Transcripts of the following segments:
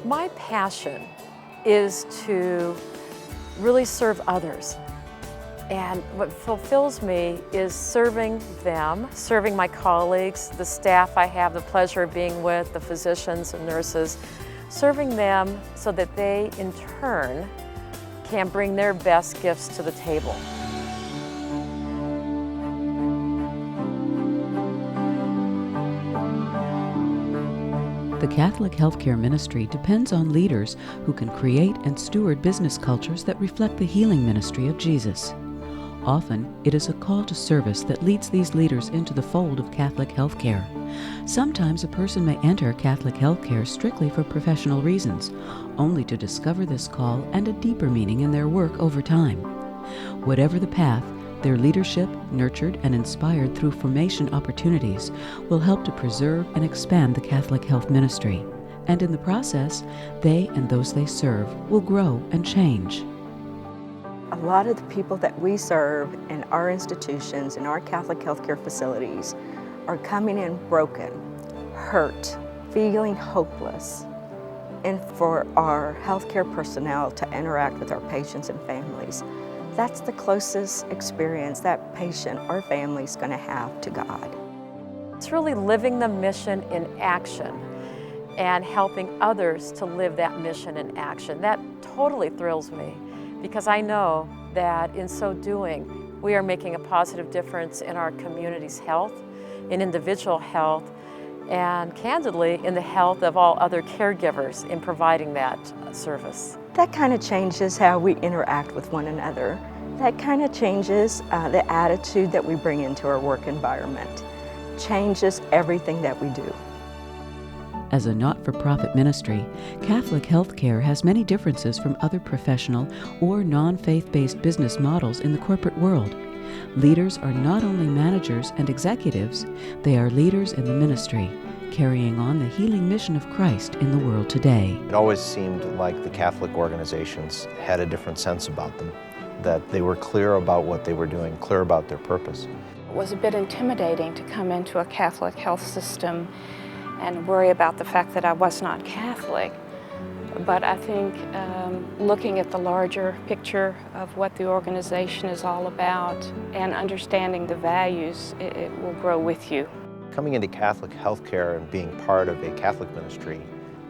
My passion is to really serve others. And what fulfills me is serving them, serving my colleagues, the staff I have the pleasure of being with, the physicians and nurses, serving them so that they, in turn, can bring their best gifts to the table. The Catholic Healthcare Ministry depends on leaders who can create and steward business cultures that reflect the healing ministry of Jesus. Often, it is a call to service that leads these leaders into the fold of Catholic healthcare. Sometimes a person may enter Catholic healthcare strictly for professional reasons, only to discover this call and a deeper meaning in their work over time. Whatever the path, their leadership, nurtured and inspired through formation opportunities, will help to preserve and expand the Catholic health ministry. And in the process, they and those they serve will grow and change. A lot of the people that we serve in our institutions, in our Catholic healthcare facilities, are coming in broken, hurt, feeling hopeless. And for our healthcare personnel to interact with our patients and families, that's the closest experience that patient or family is going to have to God. It's really living the mission in action and helping others to live that mission in action. That totally thrills me because I know that in so doing, we are making a positive difference in our community's health, in individual health, and candidly, in the health of all other caregivers in providing that service. That kind of changes how we interact with one another. That kind of changes the attitude that we bring into our work environment. Changes everything that we do. As a not-for-profit ministry, Catholic healthcare has many differences from other professional or non-faith-based business models in the corporate world. Leaders are not only managers and executives, they are leaders in the ministry, carrying on the healing mission of Christ in the world today. It always seemed like the Catholic organizations had a different sense about them, that they were clear about what they were doing, clear about their purpose. It was a bit intimidating to come into a Catholic health system and worry about the fact that I was not Catholic. But I think looking at the larger picture of what the organization is all about and understanding the values, it will grow with you. Coming into Catholic healthcare and being part of a Catholic ministry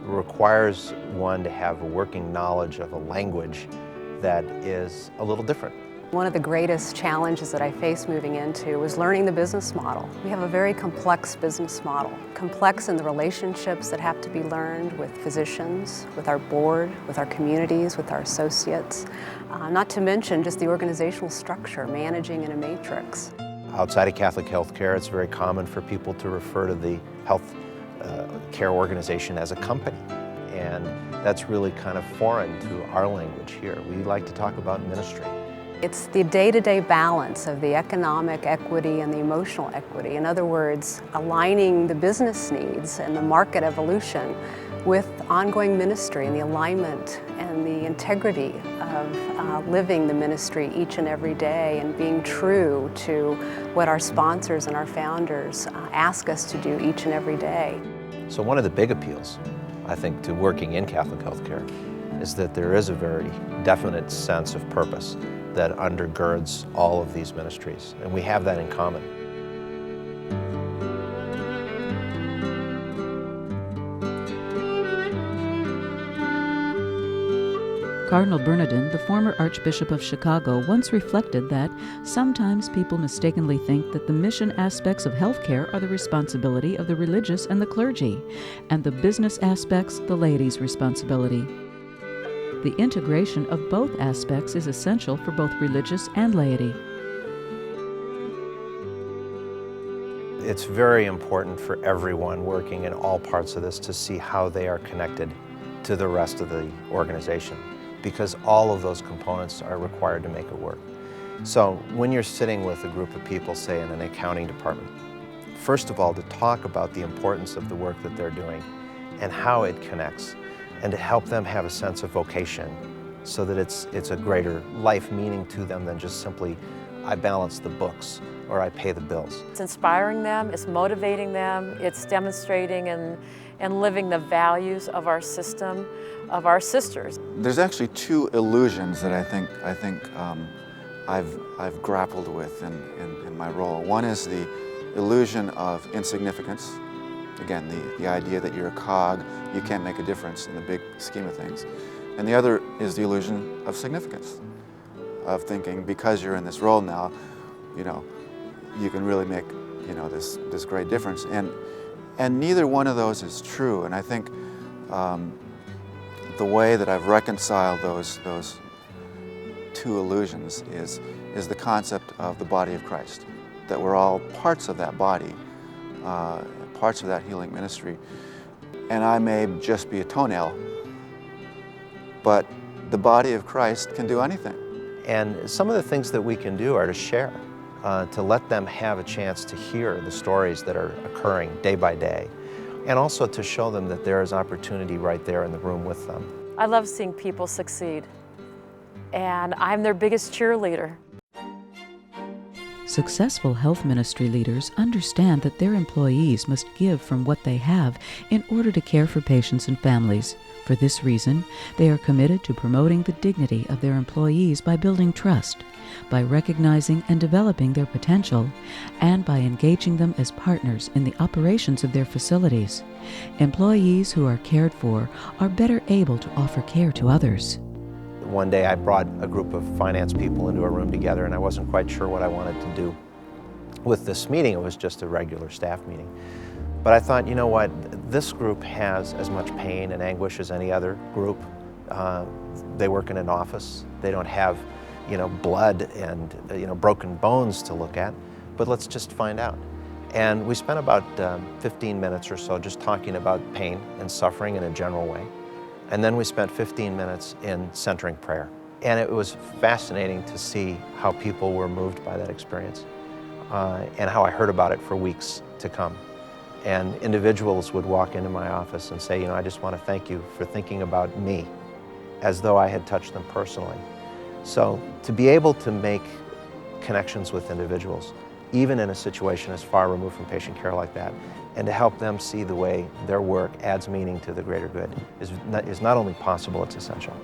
requires one to have a working knowledge of a language that is a little different. One of the greatest challenges that I faced moving into was learning the business model. We have a very complex business model, complex in the relationships that have to be learned with physicians, with our board, with our communities, with our associates, not to mention just the organizational structure, managing in a matrix. Outside of Catholic healthcare, it's very common for people to refer to the health care organization as a company. And that's really kind of foreign to our language here. We like to talk about ministry. It's the day-to-day balance of the economic equity and the emotional equity. In other words, aligning the business needs and the market evolution with ongoing ministry and the alignment and the integrity of living the ministry each and every day and being true to what our sponsors and our founders ask us to do each and every day. So one of the big appeals, I think, to working in Catholic healthcare is that there is a very definite sense of purpose that undergirds all of these ministries, and we have that in common. Cardinal Bernardin, the former Archbishop of Chicago, once reflected that sometimes people mistakenly think that the mission aspects of healthcare are the responsibility of the religious and the clergy, and the business aspects the laity's responsibility. The integration of both aspects is essential for both religious and laity. It's very important for everyone working in all parts of this to see how they are connected to the rest of the organization, because all of those components are required to make it work. So when you're sitting with a group of people, say in an accounting department, first of all, to talk about the importance of the work that they're doing and how it connects, and to help them have a sense of vocation so that it's a greater life meaning to them than just simply, I balance the books or I pay the bills. It's inspiring them, it's motivating them, it's demonstrating and living the values of our system, of our sisters. There's actually two illusions that I think I've grappled with in my role. One is the illusion of insignificance. Again, the idea that you're a cog, you can't make a difference in the big scheme of things. And the other is the illusion of significance, of thinking because you're in this role now, you can really make, this great difference. And neither one of those is true. And I think the way that I've reconciled those two illusions is the concept of the body of Christ, that we're all parts of that body, parts of that healing ministry. And I may just be a toenail, but the body of Christ can do anything. And some of the things that we can do are to share, to let them have a chance to hear the stories that are occurring day by day, and also to show them that there is opportunity right there in the room with them. I love seeing people succeed, and I'm their biggest cheerleader. Successful health ministry leaders understand that their employees must give from what they have in order to care for patients and families. For this reason, they are committed to promoting the dignity of their employees by building trust, by recognizing and developing their potential, and by engaging them as partners in the operations of their facilities. Employees who are cared for are better able to offer care to others. One day I brought a group of finance people into a room together, and I wasn't quite sure what I wanted to do with this meeting. It was just a regular staff meeting. But I thought, you know what, this group has as much pain and anguish as any other group. They work in an office. They don't have, blood and, broken bones to look at, but let's just find out. And we spent about 15 minutes or so just talking about pain and suffering in a general way. And then we spent 15 minutes in centering prayer. And it was fascinating to see how people were moved by that experience and how I heard about it for weeks to come. And individuals would walk into my office and say, I just want to thank you for thinking about me, as though I had touched them personally. So to be able to make connections with individuals, even in a situation as far removed from patient care like that, and to help them see the way their work adds meaning to the greater good is not only possible, it's essential.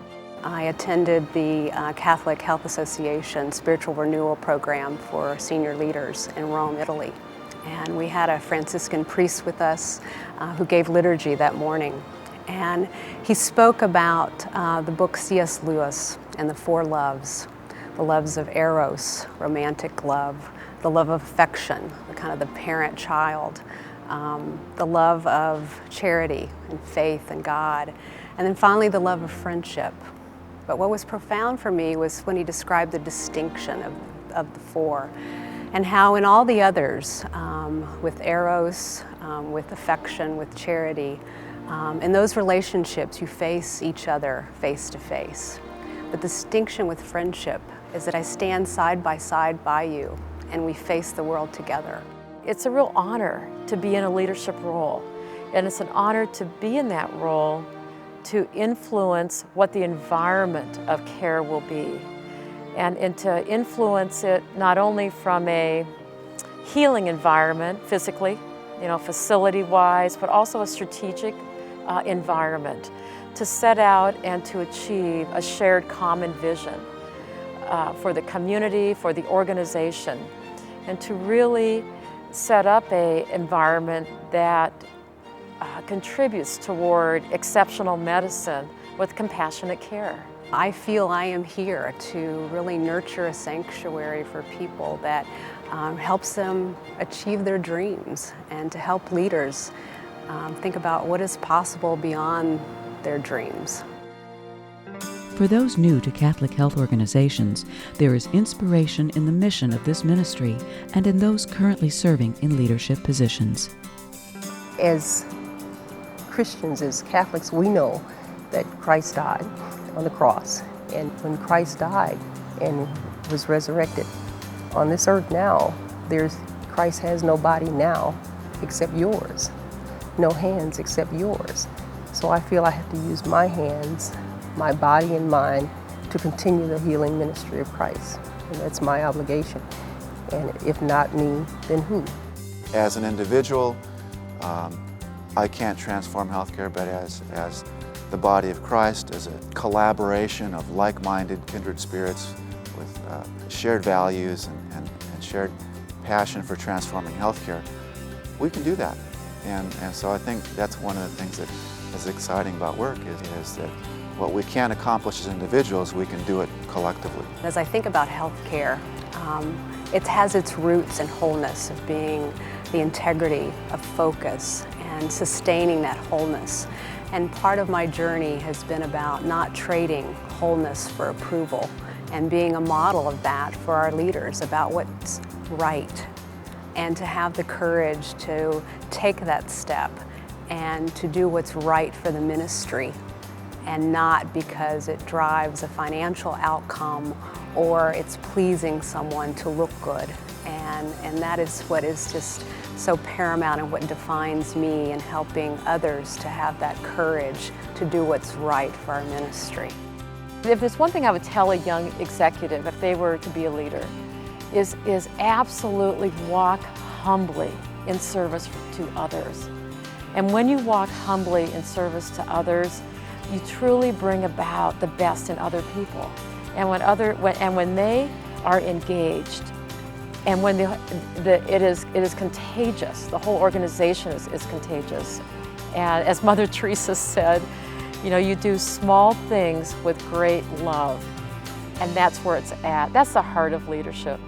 I attended the Catholic Health Association Spiritual Renewal Program for senior leaders in Rome, Italy. And we had a Franciscan priest with us who gave liturgy that morning. And he spoke about the book C.S. Lewis and the four loves, the loves of Eros, romantic love, the love of affection, the kind of the parent-child, the love of charity and faith and God, and then finally the love of friendship. But what was profound for me was when he described the distinction of the four, and how in all the others, with Eros, with affection, with charity, in those relationships you face each other face to face. But the distinction with friendship is that I stand side by you, and we face the world together. It's a real honor to be in a leadership role, and it's an honor to be in that role to influence what the environment of care will be, and to influence it not only from a healing environment physically, facility-wise, but also a strategic environment to set out and to achieve a shared common vision for the community, for the organization, and to really set up an environment that contributes toward exceptional medicine with compassionate care. I feel I am here to really nurture a sanctuary for people that helps them achieve their dreams, and to help leaders think about what is possible beyond their dreams. For those new to Catholic health organizations, there is inspiration in the mission of this ministry and in those currently serving in leadership positions. As Christians, as Catholics, we know that Christ died on the cross. And when Christ died and was resurrected on this earth now, Christ has no body now except yours, no hands except yours. So I feel I have to use my hands, my body and mind to continue the healing ministry of Christ. And that's my obligation. And if not me, then who? As an individual, I can't transform healthcare, but as the body of Christ, as a collaboration of like-minded kindred spirits with shared values and shared passion for transforming healthcare, we can do that. And so I think that's one of the things that is exciting about work is that what we can't accomplish as individuals, we can do it collectively. As I think about healthcare, it has its roots in wholeness, of being the integrity of focus and sustaining that wholeness. And part of my journey has been about not trading wholeness for approval and being a model of that for our leaders about what's right, and to have the courage to take that step and to do what's right for the ministry, and not because it drives a financial outcome or it's pleasing someone to look good. And that is what is just so paramount and what defines me in helping others to have that courage to do what's right for our ministry. If there's one thing I would tell a young executive if they were to be a leader, is absolutely walk humbly in service to others. And when you walk humbly in service to others, you truly bring about the best in other people. And when they are engaged, and when it is contagious, the whole organization is contagious. And as Mother Teresa said, you know, you do small things with great love, and that's where it's at. That's the heart of leadership.